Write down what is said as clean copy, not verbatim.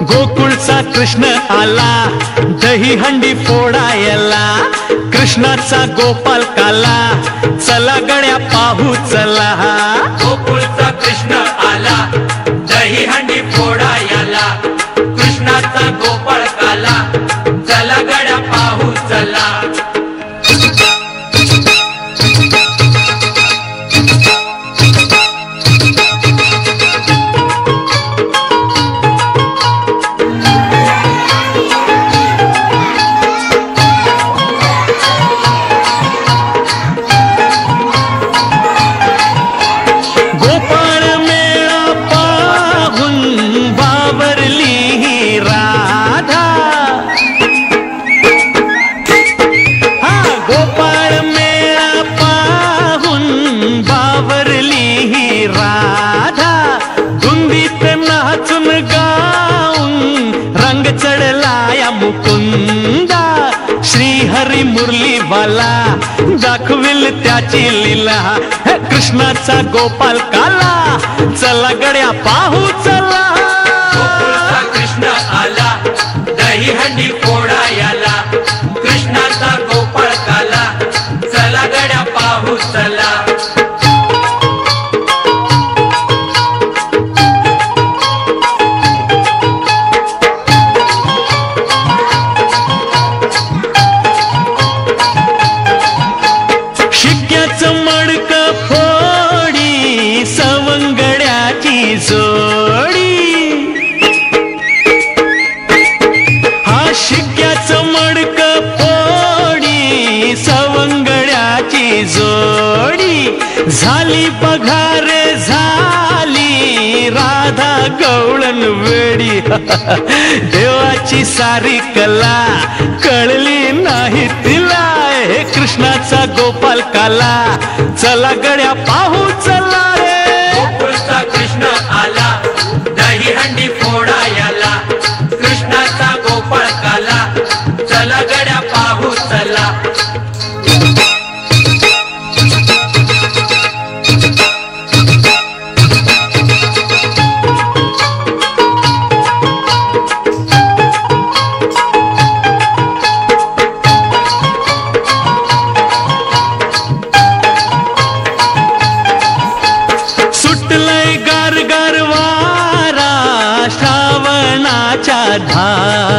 गोकुळचा कृष्ण आला दही हंडी फोडायला, कृष्णाचा गोपाल काला चला गड्या पाहू चला। गोकुळचा कृष्ण आला दही हंडी फोडायला, कृष्णाचा गोपाळ काला चला गड्या पाहू चला। मुकुंदा श्रीहरी मुरली वाला दाखविल त्याची लीला, कृष्णाचा गोपाल काला चला गड्या पाहू चला। गोकुळचा कृष्ण आला दही हंडी फोडायला, कृष्णाचा गोपाळ काला चला गड्या पाहू चला। मडकं फोडी सवंगड्याची जोडी, हा शिक्क्याचं मडकं फोडी सवंगड्याची जोडी, झाली बघा रे झाली राधा गवळण वेडी। देवाची सारी कला कळली नाही तिला, हे कृष्णाचा गोपाल काला चला गड्या पाहू चला रे। गोकुळचा कृष्ण आला दही हंडी फोडायला, कृष्णाचा गोपाळ काला चला गड्या पाहू चला। गार गार वारा श्रावणाच्या धारा,